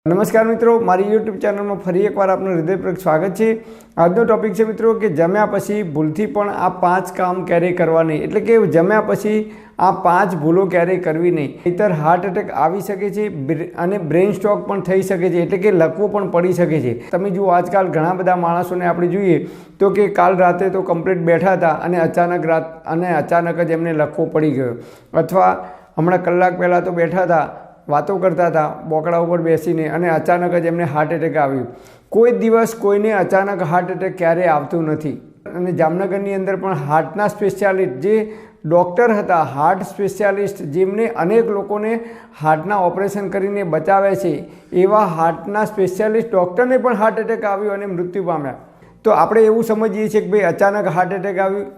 नमस्कार मित्रों, मारी यूट्यूब चैनल में फरी एक बार आपનું હૃદયપૂર્વક સ્વાગત છે। આજનો ટોપિક છે મિત્રો કે જમ્યા પછી ભૂલથી પણ આ 5 કામ ક્યારેય કરવા નહીં, એટલે કે જમ્યા પછી આ 5 ભૂલો ક્યારેય કરવી નહીં, નહીંતર હાર્ટ એટેક આવી શકે છે અને બ્રેન સ્ટ્રોક પણ થઈ શકે છે, એટલે કે લકવો પણ પડી શકે છે। તમે જુઓ આજકાલ ઘણા બધા માણસોને આપણે જોઈએ તો કે કાલ રાતે તો કમ્પ્લીટ બેઠા હતા અને અચાનક જ એમને લકવો પડી ગયો, અથવા હમણાં કલાક પહેલાં તો બેઠા હતા, વાતો કરતા હતા બોકડા ઉપર બેસીને અને અચાનક જ એમને હાર્ટ એટેક આવ્યું। કોઈ દિવસ કોઈને અચાનક હાર્ટ એટેક ક્યારેય આવતું નથી। અને જામનગરની અંદર પણ હાર્ટના સ્પેશિયાલિસ્ટ જે ડૉક્ટર હતા, હાર્ટ સ્પેશિયાલિસ્ટ જેમને અનેક લોકોને હાર્ટના ઓપરેશન કરીને બચાવે છે, એવા હાર્ટના સ્પેશિયાલિસ્ટ ડૉક્ટરને પણ હાર્ટ એટેક આવ્યો અને મૃત્યુ પામ્યા। તો આપણે એવું સમજીએ છીએ કે ભાઈ અચાનક હાર્ટ એટેક આવ્યું,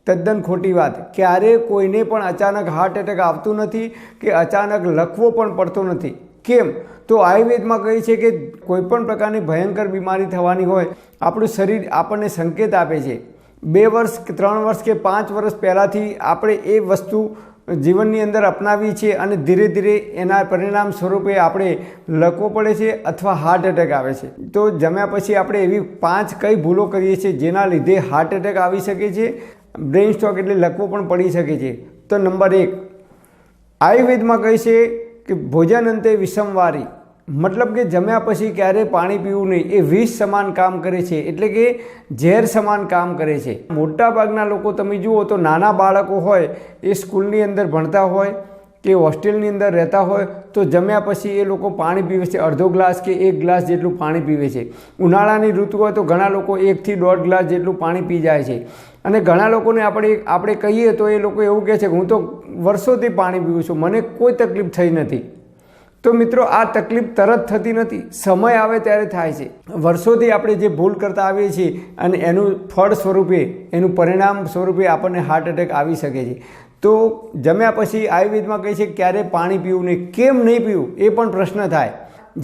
તદ્દન ખોટી વાત। ક્યારેય કોઈને પણ અચાનક હાર્ટ એટેક આવતું નથી કે અચાનક લકવો પણ પડતો નથી। કેમ? તો આયુર્વેદમાં કહે છે કે કોઈપણ પ્રકારની ભયંકર બીમારી થવાની હોય, આપણું શરીર આપણને સંકેત આપે છે। 2 વર્ષ કે 3 વર્ષ કે 5 વર્ષ પહેલાંથી આપણે એ વસ્તુ જીવનની અંદર અપનાવી છે અને ધીરે ધીરે એના પરિણામ સ્વરૂપે આપણે લકવો પડે છે અથવા હાર્ટ એટેક આવે છે। તો જમ્યા પછી આપણે એવી 5 કઈ ભૂલો કરીએ છીએ જેના લીધે હાર્ટ એટેક આવી શકે છે, બ્રેન સ્ટ્રોક એટલે લકવો પણ પડી શકે છે। તો નંબર 1, આયુર્વેદમાં કહે છે કે ભોજન અંતે વિષમવારી, મતલબ કે જમ્યા પછી ક્યારેય પાણી પીવું નહીં, એ વિષ સમાન કામ કરે છે, એટલે કે ઝેર સમાન કામ કરે છે। મોટાભાગના લોકો તમે જુઓ તો નાના બાળકો હોય, એ સ્કૂલની અંદર ભણતા હોય કે હોસ્ટેલની અંદર રહેતા હોય તો જમ્યા પછી એ લોકો પાણી પીવે છે, અડધો ગ્લાસ કે 1 ગ્લાસ જેટલું પાણી પીવે છે। ઉનાળાની ઋતુ હોય તો ઘણા લોકો 1 થી 1.5 ગ્લાસ જેટલું પાણી પી જાય છે। અને ઘણા લોકોને આપણે કહીએ તો એ લોકો એવું કહે છે કે હું તો વર્ષોથી પાણી પીવું છું, મને કોઈ તકલીફ થઈ નથી। તો મિત્રો, આ તકલીફ તરત થતી નથી, સમય આવે ત્યારે થાય છે। વર્ષોથી આપણે જે ભૂલ કરતા આવીએ છીએ અને એનું ફળ સ્વરૂપે, એનું પરિણામ સ્વરૂપે આપણને હાર્ટ એટેક આવી શકે છે। તો જમ્યા પછી આયુર્વેદમાં કહે છે કે ક્યારે પાણી પીવું નહીં। કેમ નહીં પીવું એ પણ પ્રશ્ન થાય।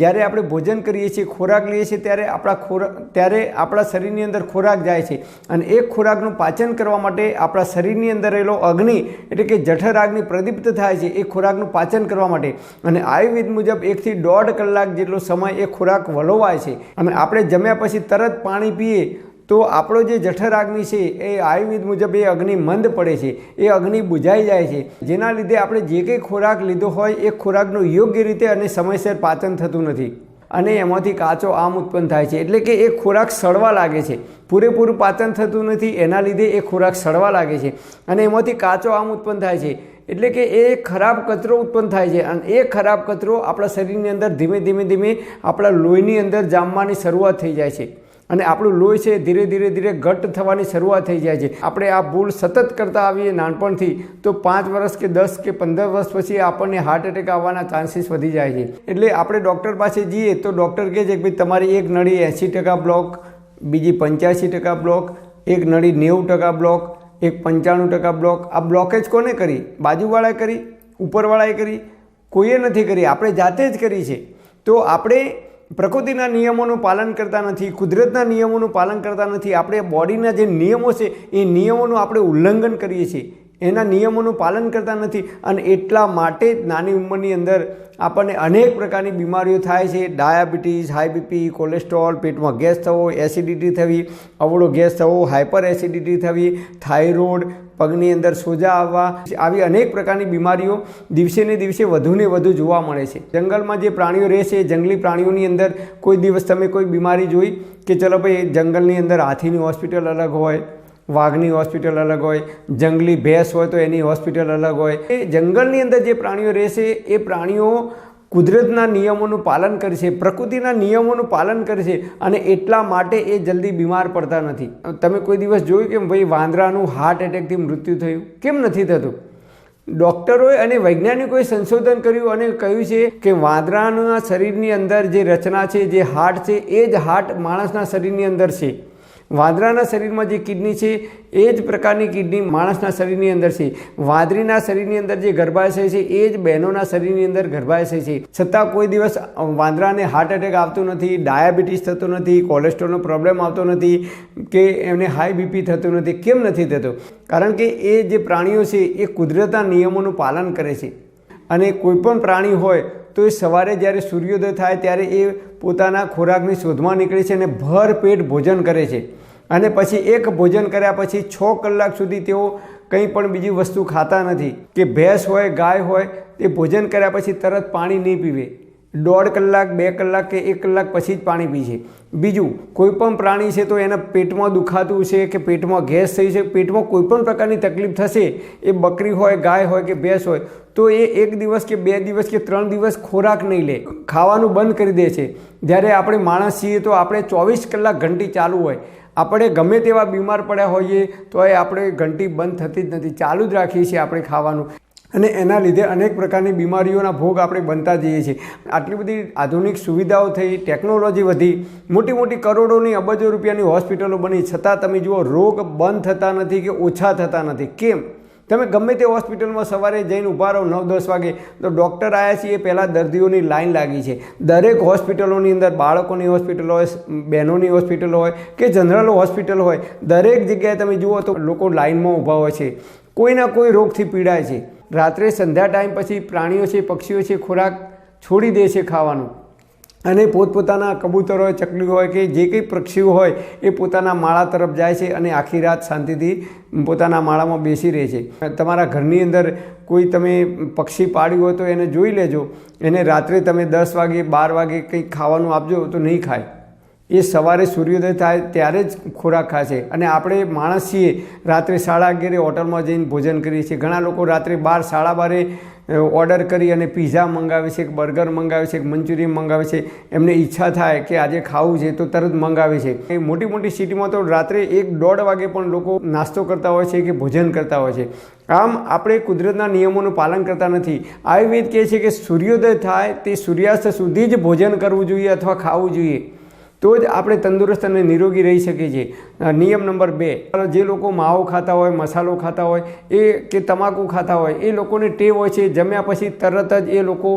જ્યારે આપણે ભોજન કરીએ છીએ, ખોરાક લઈએ છીએ, ત્યારે આપણા શરીરની અંદર ખોરાક જાય છે અને એ ખોરાકનું પાચન કરવા માટે આપણા શરીરની અંદર રહેલો અગ્નિ, એટલે કે જઠરાગ્નિ પ્રદીપ્ત થાય છે એ ખોરાકનું પાચન કરવા માટે। અને આયુર્વેદ મુજબ 1 થી 1.5 કલાક જેટલો સમય એ ખોરાક વલોવાય છે અને આપણે જમ્યા પછી તરત પાણી પીએ તો આપણો જે જઠરાગ્નિ છે એ આયુર્વેદ મુજબ એ અગ્નિ મંદ પડે છે, એ અગ્નિ બુઝાઈ જાય છે, જેના લીધે આપણે જે કંઈ ખોરાક લીધો હોય એ ખોરાકનું યોગ્ય રીતે અને સમયસર પાચન થતું નથી અને એમાંથી કાચો આમ ઉત્પન્ન થાય છે, એટલે કે એ ખોરાક સડવા લાગે છે, પૂરેપૂરું પાચન થતું નથી, એના લીધે એ ખોરાક સડવા લાગે છે અને એમાંથી કાચો આમ ઉત્પન્ન થાય છે, એટલે કે એ ખરાબ કચરો ઉત્પન્ન થાય છે અને એ ખરાબ કચરો આપણા શરીરની અંદર ધીમે ધીમે આપણા લોહીની અંદર જામવાની શરૂઆત થઈ જાય છે અને આપણું લોહી છે ધીરે ધીરે ઘટ્ટ થવાની શરૂઆત થઈ જાય છે। આપણે આ ભૂલ સતત કરતા આવીએ નાનપણથી તો 5 વર્ષ કે 10 કે 15 વર્ષ પછી આપણને હાર્ટ એટેક આવવાના ચાન્સીસ વધી જાય છે। એટલે આપણે ડૉક્ટર પાસે જઈએ તો ડૉક્ટર કહે છે કે ભાઈ તમારી એક નળી 80% બ્લોક, બીજી 85% બ્લોક, એક નળી 90% બ્લોક, એક 95% બ્લોક। આ બ્લોકેજ કોને કરી? બાજુવાળાએ કરી? ઉપરવાળાએ કરી? કોઈએ નથી કરી, આપણે જાતે જ કરી છે। તો આપણે પ્રકૃતિના નિયમોનું પાલન કરતા નથી, કુદરતના નિયમોનું પાલન કરતા નથી, આપણે બોડીના જે નિયમો છે એ નિયમોનું આપણે ઉલ્લંઘન કરીએ છીએ, એના નિયમોનું પાલન કરતા નથી અને એટલા માટે જ નાની ઉંમરની અંદર આપણને અનેક પ્રકારની બીમારીઓ થાય છે। ડાયાબિટીસ, હાઈ બીપી, કોલેસ્ટ્રોલ, પેટમાં ગેસ થવો, એસિડિટી થવી, અવળો ગેસ થવો, હાઇપર એસિડિટી થવી, થાઇરોઇડ, પગની અંદર સોજા આવવા, આવી અનેક પ્રકારની બીમારીઓ દિવસે ને દિવસે વધુને વધુ જોવા મળે છે। જંગલમાં જે પ્રાણીઓ રહે છે, જંગલી પ્રાણીઓની અંદર કોઈ દિવસ તમે કોઈ બીમારી જોઈ કે ચલો ભાઈ જંગલની અંદર હાથીની હોસ્પિટલ અલગ હોય, વાઘની હોસ્પિટલ અલગ હોય, જંગલી ભેંસ હોય તો એની હોસ્પિટલ અલગ હોય। એ જંગલની અંદર જે પ્રાણીઓ રહેશે એ પ્રાણીઓ કુદરતના નિયમોનું પાલન કરે છે, પ્રકૃતિના નિયમોનું પાલન કરે છે અને એટલા માટે એ જલ્દી બીમાર પડતા નથી। તમે કોઈ દિવસ જોયું કે ભાઈ વાંદરાનું હાર્ટ એટેકથી મૃત્યુ થયું? કેમ નથી થતું? ડૉક્ટરોએ અને વૈજ્ઞાનિકોએ સંશોધન કર્યું અને કહ્યું છે કે વાંદરાના શરીરની અંદર જે રચના છે, જે હાર્ટ છે, એ જ હાર્ટ માણસના શરીરની અંદર છે। વાંદરાના શરીરમાં જે કિડની છે એ જ પ્રકારની કિડની માણસના શરીરની અંદર છે। વાંદરીના શરીરની અંદર જે ગર્ભાશય છે એ જ બહેનોના શરીરની અંદર ગર્ભાશય છે, છતાં કોઈ દિવસ વાંદરાને હાર્ટ એટેક આવતું નથી, ડાયાબિટીસ થતો નથી, કોલેસ્ટ્રોલનો પ્રોબ્લેમ આવતો નથી કે એમને હાઈ બીપી થતું નથી। કેમ નથી થતું? કારણ કે એ જે પ્રાણીઓ છે એ કુદરતના નિયમોનું પાલન કરે છે અને કોઈ પણ પ્રાણી હોય તો એ સવારે જ્યારે સૂર્યોદય થાય ત્યારે એ પોતાના ખોરાકની શોધમાં નીકળે છે અને ભરપેટ ભોજન કરે છે અને પછી એક ભોજન કર્યા પછી 6 કલાક સુધી તેઓ કંઈ પણ બીજી વસ્તુ ખાતા નથી. કે ભેંસ હોય ગાય હોય તે ભોજન કર્યા પછી તરત પાણી નહીં પીવે, 1.5 કલાક 2 કલાક કે 1 કલાક પછી જ પાણી પીશે. બીજું, કોઈ પણ પ્રાણી છે તો એના પેટમાં દુખાતું છે કે પેટમાં ગેસ થઈ છે, પેટમાં કોઈ પણ પ્રકારની તકલીફ થશે, એ બકરી હોય ગાય હોય કે ભેંસ હોય, તો એ 1 દિવસ કે 2 દિવસ કે 3 દિવસ ખોરાક નહીં લે, ખાવાનું બંધ કરી દે છે. જ્યારે આપણે માણસ છીએ તો આપણે 24 કલાક ઘંટી ચાલુ હોય, આપણે ગમે તેવા બીમાર પડ્યા હોઈએ તો એ આપણે ઘંટી બંધ થતી જ નથી, ચાલુ જ રાખીએ છીએ આપણે ખાવાનું, અને એના લીધે અનેક પ્રકારની બીમારીઓના ભોગ આપણે બનતા જઈએ છીએ. આટલી બધી આધુનિક સુવિધાઓ થઈ, ટેકનોલોજી વધી, મોટી મોટી કરોડોની અબજો રૂપિયાની હોસ્પિટલો બની, છતાં તમે જુઓ રોગ બંધ થતા નથી કે ઓછા થતા નથી. કેમ? તમે ગમે તે હોસ્પિટલમાં સવારે જઈને ઊભા રહો 9-10 વાગે તો ડૉક્ટર આવ્યા છે એ પહેલાં દર્દીઓની લાઈન લાગી છે. દરેક હોસ્પિટલોની અંદર બાળકોની હોસ્પિટલ હોય, બહેનોની હોસ્પિટલ હોય કે જનરલ હોસ્પિટલ હોય, દરેક જગ્યાએ તમે જુઓ તો લોકો લાઈનમાં ઊભા હોય છે, કોઈના કોઈ રોગથી પીડાય છે. રાત્રે સંધ્યા ટાઈમ પછી પ્રાણીઓ છે, પક્ષીઓ છે, ખોરાક છોડી દે છે ખાવાનું, અને પોતપોતાના કબૂતર હોય, ચકલી હોય કે જે કંઈ પક્ષીઓ હોય એ પોતાના માળા તરફ જાય છે અને આખી રાત શાંતિથી પોતાના માળામાં બેસી રહે છે. તમારા ઘરની અંદર કોઈ તમે પક્ષી પાળ્યું હોય તો એને જોઈ લેજો, એને રાત્રે તમે 10 વાગે 12 વાગે કંઈક ખાવાનું આપજો તો નહીં ખાય, એ સવારે સૂર્યોદય થાય ત્યારે જ ખોરાક ખાશે. અને આપણે માણસ છીએ, રાત્રે 11:30 હોટલમાં જઈને ભોજન કરીએ છીએ. ઘણા લોકો રાત્રે 12, 12:30 ઓર્ડર કરી અને પીઝા મંગાવે છે, બર્ગર મંગાવે છે, મંચુરિયન મંગાવે છે. એમને ઈચ્છા થાય કે આજે ખાવું છે તો તરત મંગાવે છે. એ મોટી મોટી સિટીમાં તો રાત્રે 1-1:30 વાગે પણ લોકો નાસ્તો કરતા હોય છે કે ભોજન કરતા હોય છે. આમ આપણે કુદરતના નિયમોનું પાલન કરતા નથી. આયુર્વેદ કહે છે કે સૂર્યોદય થાય તે સૂર્યાસ્ત સુધી જ ભોજન કરવું જોઈએ અથવા ખાવું જોઈએ, તો જ આપણે તંદુરસ્ત અને નિરોગી રહી શકીએ છીએ. નિયમ નંબર 2, જે લોકો માવો ખાતા હોય, મસાલો ખાતા હોય એ કે તમાકુ ખાતા હોય, એ લોકોને ટેવ હોય છે જમ્યા પછી તરત જ એ લોકો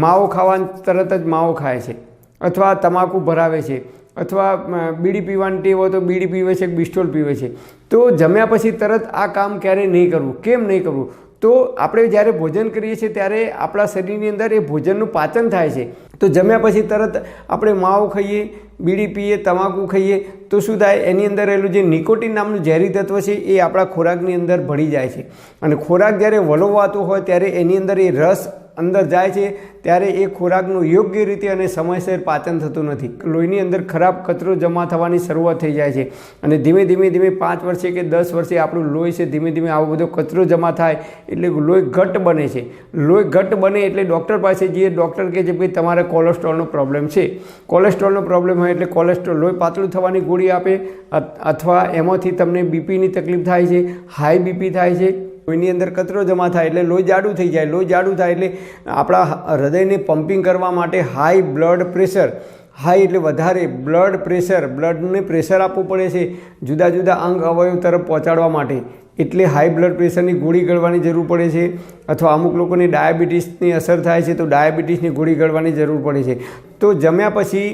માવો ખાવાનું તરત જ માવો ખાય છે, અથવા તમાકુ ભરાવે છે, અથવા બીડી પીવાની ટેવ હોય તો બીડી પીવે છે, બિસ્ટોલ પીવે છે. તો જમ્યા પછી તરત આ કામ ક્યારેય નહીં કરવું. કેમ નહીં કરવું? તો આપણે જ્યારે ભોજન કરીએ છીએ ત્યારે આપણા શરીરની અંદર એ ભોજનનું પાચન થાય છે. તો જમ્યા પછી તરત આપણે માવો ખાઈએ, બીડી પીએ, તમાકુ ખાઈએ તો શું થાય? એની અંદર રહેલું જે નિકોટિન નામનું ઝેરી તત્વ છે એ આપણા ખોરાકની અંદર ભળી જાય છે, અને ખોરાક જ્યારે વલોવાતો હોય ત્યારે એની અંદર એ રસ અંદર જાય છે, ત્યારે એ ખોરાકનું યોગ્ય રીતે અને સમયસર પાચન થતું નથી. લોહીની અંદર ખરાબ કચરો જમા થવાની શરૂઆત થઈ જાય છે, અને ધીમે ધીમે 5 વર્ષે કે 10 વર્ષે આપણું લોહી છે ધીમે ધીમે આવો બધો કચરો જમા થાય એટલે લોહી ઘટ્ટ બને છે. લોહી ઘટ્ટ બને એટલે ડૉક્ટર પાસે જઈએ, ડૉક્ટર કહે છે ભાઈ તમારે કોલેસ્ટ્રોલનો પ્રોબ્લેમ છે. કોલેસ્ટ્રોલનો પ્રોબ્લેમ હોય એટલે કોલેસ્ટ્રોલ લોહી પાતળું થવાની ગોળી આપે, અથવા એમાંથી તમને બીપીની તકલીફ થાય છે, હાઈ બીપી થાય છે. લોહીની અંદર કચરો જમા થાય એટલે લોહી જાડું થઈ જાય. લોહી જાડું થાય એટલે આપણા હૃદયને પમ્પિંગ કરવા માટે હાઈ બ્લડ પ્રેશર, હાઈ એટલે વધારે બ્લડ પ્રેશર, બ્લડને પ્રેશર આપવું પડે છે જુદા જુદા અંગ અવયવ તરફ પહોંચાડવા માટે. એટલે હાઈ બ્લડ પ્રેશરની ગોળી ગળવાની જરૂર પડે છે, અથવા અમુક લોકોને ડાયાબિટીસની અસર થાય છે તો ડાયાબિટીસની ગોળી ગળવાની જરૂર પડે છે. તો જમ્યા પછી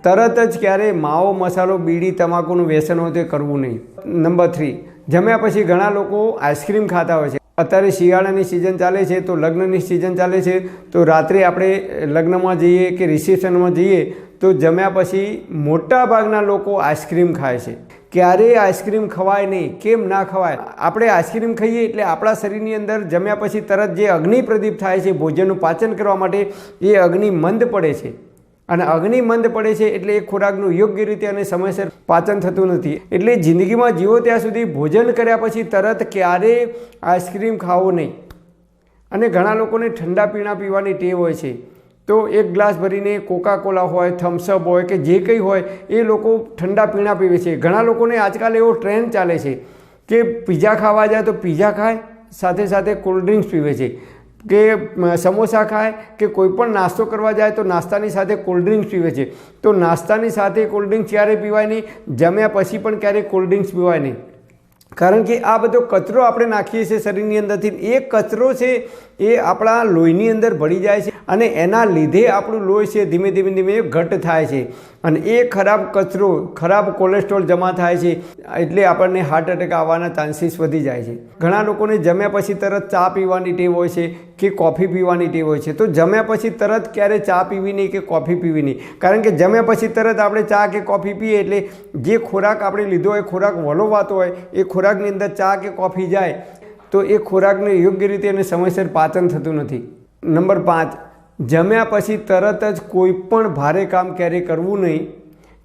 તરત જ ક્યારે માવો, મસાલો, બીડી, તમાકુનું વ્યસન હોય તે કરવું નહીં. નંબર 3, જમ્યા પછી ઘણા લોકો આઈસ્ક્રીમ ખાતા હોય છે. અત્યારે શિયાળાની સિઝન ચાલે છે તો લગ્નની સિઝન ચાલે છે, તો રાત્રે આપણે લગ્નમાં જઈએ કે રિસેપ્શનમાં જઈએ તો જમ્યા પછી મોટા ભાગના લોકો આઈસ્ક્રીમ ખાય છે. ક્યારેય આઈસ્ક્રીમ ખવાય નહીં. કેમ ના ખવાય? આપણે આઈસ્ક્રીમ ખાઈએ એટલે આપણા શરીરની અંદર જમ્યા પછી તરત જે અગ્નિ પ્રદીપ થાય છે ભોજનનું પાચન કરવા માટે, એ અગ્નિ મંદ પડે છે, અને અગ્નિ મંદ પડે છે એટલે એ ખોરાકનું યોગ્ય રીતે અને સમયસર પાચન થતું નથી. એટલે જિંદગીમાં જીવો ત્યાં સુધી ભોજન કર્યા પછી તરત ક્યારેય આઈસ્ક્રીમ ખાવો નહીં. અને ઘણા લોકોને ઠંડા પીણા પીવાની ટેવ હોય છે, તો 1 ગ્લાસ ભરીને કોકાકોલા હોય, થમ્સઅપ હોય કે જે કંઈ હોય એ લોકો ઠંડા પીણા પીવે છે. ઘણા લોકોને આજકાલ એવો ટ્રેન્ડ ચાલે છે કે પીઝા ખાવા જાય તો પીઝા ખાય, સાથે સાથે કોલ્ડ ડ્રિંક્સ પીવે છે, કે સમોસા ખાય કે કોઈ પણ નાસ્તો કરવા જાય તો નાસ્તાની સાથે કોલ્ડ ડ્રિંક્સ પીવે છે. તો નાસ્તાની સાથે કોલ્ડ ડ્રિંક્સ ક્યારેય પીવાય નહીં, જમ્યા પછી પણ ક્યારેય કોલ્ડ ડ્રિંક્સ પીવાય નહીં. કારણ કે આ બધો કચરો આપણે નાખીએ છીએ શરીરની અંદરથી, એ કચરો છે એ આપણા લોહીની અંદર ભળી જાય છે, અને એના લીધે આપણું લોહી છે ધીમે ધીમે ઘટ્ટ થાય છે, અને એ ખરાબ કચરો, ખરાબ કોલેસ્ટ્રોલ જમા થાય છે, એટલે આપણને હાર્ટ એટેક આવવાના ચાન્સીસ વધી જાય છે. ઘણા લોકોને જમ્યા પછી તરત ચા પીવાની ટેવ હોય છે કે કોફી પીવાની ટેવ હોય છે, તો જમ્યા પછી તરત ક્યારે ચા પીવી નહીં કે કોફી પીવી નહીં. કારણ કે જમ્યા પછી તરત આપણે ચા કે કોફી પીએ એટલે જે ખોરાક આપણે લીધો હોય, ખોરાક વલોવાતો હોય, એ ખોરાકની અંદર ચા કે કોફી જાય તો એ ખોરાકને યોગ્ય રીતે અને સમયસર પાચન થતું નથી. નંબર 5, જમ્યા પછી તરત જ કોઈ પણ ભારે કામ ક્યારેય કરવું નહીં,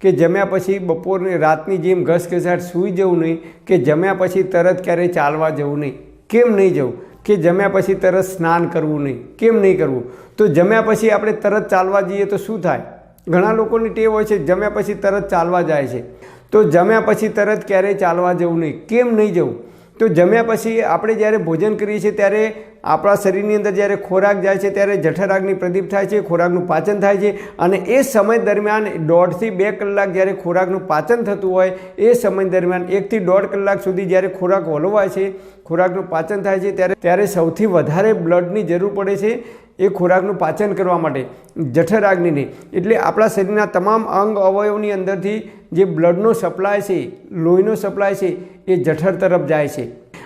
કે જમ્યા પછી બપોરની રાતની જેમ ઘસઘસાટ સૂઈ જવું નહીં, કે જમ્યા પછી તરત ક્યારેય ચાલવા જવું નહીં. કેમ નહીં જવું? કે જમ્યા પછી તરત સ્નાન કરવું નહીં. કેમ નહીં કરવું? તો જમ્યા પછી આપણે તરત ચાલવા જઈએ તો શું થાય? ઘણા લોકોની ટેવ હોય છે જમ્યા પછી તરત ચાલવા જાય છે, તો જમ્યા પછી તરત ક્યારેય ચાલવા જવું નહીં. કેમ નહીં જવું? તો જમ્યા પછી આપણે જ્યારે ભોજન કરીએ છીએ ત્યારે આપણા શરીરની અંદર જ્યારે ખોરાક જાય છે ત્યારે જઠરાગ્નિ પ્રદીપ થાય છે, ખોરાકનું પાચન થાય છે, અને એ સમય દરમિયાન 1.5 થી 2 કલાક જ્યારે ખોરાકનું પાચન થતું હોય એ સમય દરમિયાન 1 થી 1.5 કલાક સુધી જ્યારે ખોરાક વલોવાય છે, ખોરાકનું પાચન થાય છે, ત્યારે સૌથી વધારે બ્લડની જરૂર પડે છે એ ખોરાકનું પાચન કરવા માટે, જઠરાગ્નિની. એટલે આપણા શરીરના તમામ અંગ અવયવની અંદરથી જે બ્લડનો સપ્લાય છે, લોહીનો સપ્લાય છે, એ જઠર તરફ જાય છે.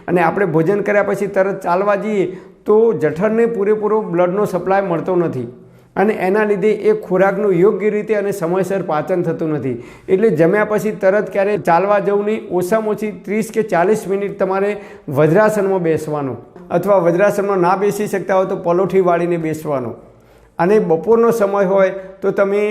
અને આપણે ભોજન કર્યા પછી તરત ચાલવા જઈએ તો જઠરને પૂરેપૂરો બ્લડનો સપ્લાય મળતો નથી, અને એના લીધે એ ખોરાકનું યોગ્ય રીતે અને સમયસર પાચન થતું નથી. એટલે જમ્યા પછી તરત ક્યારેય ચાલવા જવું નહીં. ઓછામાં ઓછી 30 કે 40 મિનિટ તમારે વજ્રાસનમાં બેસવાનું, અથવા વજ્રાસનમાં ના બેસી શકતા હોય તો પલોઠી વાળીને બેસવાનું. અને બપોરનો સમય હોય તો તમે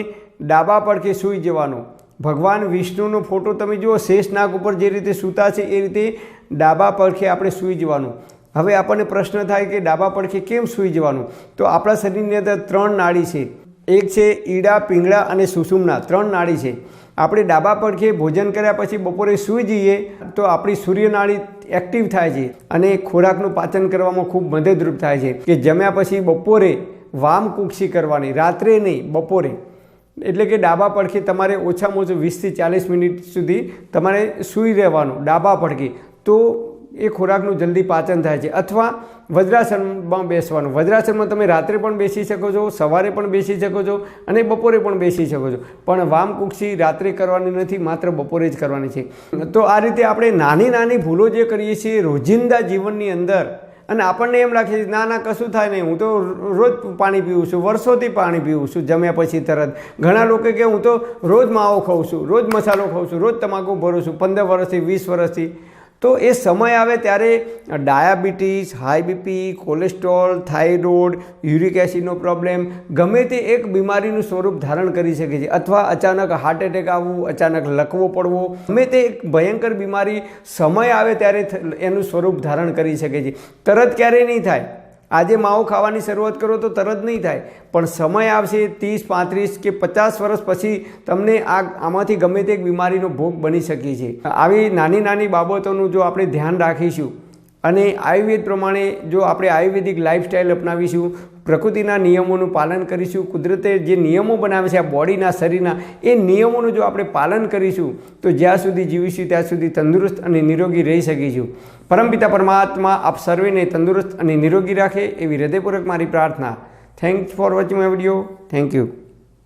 ડાબા પડખે સૂઈ જવાનું. ભગવાન વિષ્ણુનો ફોટો તમે જુઓ, શેષનાગ ઉપર જે રીતે સૂતા છે એ રીતે ડાબા પડખે આપણે સૂઈ જવાનું. હવે આપણને પ્રશ્ન થાય કે ડાબા પડખે કેમ સૂઈ જવાનું? તો આપણા શરીરની અંદર 3 નાડી છે. એક છે ઈડા, પિંગળા અને સુષુમ્ના, 3 નાડી છે. આપણે ડાબા પડખે ભોજન કર્યા પછી બપોરે સૂઈ જઈએ તો આપણી સૂર્યનાળી એક્ટિવ થાય છે અને ખોરાકનું પાચન કરવામાં ખૂબ મદદરૂપ થાય છે. કે જમ્યા પછી બપોરે વામકુક્ષી કરવાની, રાત્રે નહીં, બપોરે. એટલે કે ડાબા પડખે તમારે ઓછામાં ઓછું 20 થી 40 મિનિટ સુધી તમારે સૂઈ રહેવાનું ડાબા પડખે, તો એ ખોરાકનું જલ્દી પાચન થાય છે. અથવા વજ્રાસનમાં બેસવાનું. વજ્રાસનમાં તમે રાત્રે પણ બેસી શકો છો, સવારે પણ બેસી શકો છો અને બપોરે પણ બેસી શકો છો, પણ વામકુક્ષી રાત્રે કરવાની નથી, માત્ર બપોરે જ કરવાની છે. તો આ રીતે આપણે નાની નાની ભૂલો જે કરીએ છીએ રોજિંદા જીવનની અંદર, અને આપણને એમ લાગે છે ના કશું થાય નહીં, હું તો રોજ પાણી પીવું છું, વર્ષોથી પાણી પીવું છું જમ્યા પછી તરત. ઘણા લોકો કે હું તો રોજ માવો ખાઉં છું, રોજ મસાલો ખાઉં છું, રોજ તમાકુ ભરું છું 15 વર્ષથી 20 વર્ષથી. તો એ સમય આવે ત્યારે diabetes, high BP, cholesterol, thyroid, uric એસિડનો પ્રોબ્લેમ, ગમે તે એક બીમારીનું સ્વરૂપ ધારણ કરી શકે છે. અથવા અચાનક હાર્ટ એટેક આવવું, અચાનક લકવો પડવો, ગમે તે એક ભયંકર બીમારી સમય આવે ત્યારે એનું સ્વરૂપ ધારણ કરી શકે છે. તરત ક્યારેય નહીં થાય. આજે માવો ખાવાની શરૂઆત કરો તો તરત નહીં થાય, પણ સમય આવશે 30, 35 કે 50 વર્ષ પછી તમને આમાંથી ગમે તે એક બીમારીનો ભોગ બની શકે છે. આવી નાની નાની બાબતોનું જો આપણે ધ્યાન રાખીશું અને આયુર્વેદ પ્રમાણે જો આપણે આયુર્વેદિક લાઈફસ્ટાઈલ અપનાવીશું, પ્રકૃતિના નિયમોનું પાલન કરીશું, કુદરતે જે નિયમો બનાવે છે આ બોડીના, શરીરના, એ નિયમોનું જો આપણે પાલન કરીશું તો જ્યાં સુધી જીવીશું ત્યાં સુધી તંદુરસ્ત અને નિરોગી રહી શકીશું. પરમપિતા પરમાત્મા આપ સર્વેને તંદુરસ્ત અને નિરોગી રાખે એવી હૃદયપૂર્વક મારી પ્રાર્થના. Thanks for watching my video. Thank you.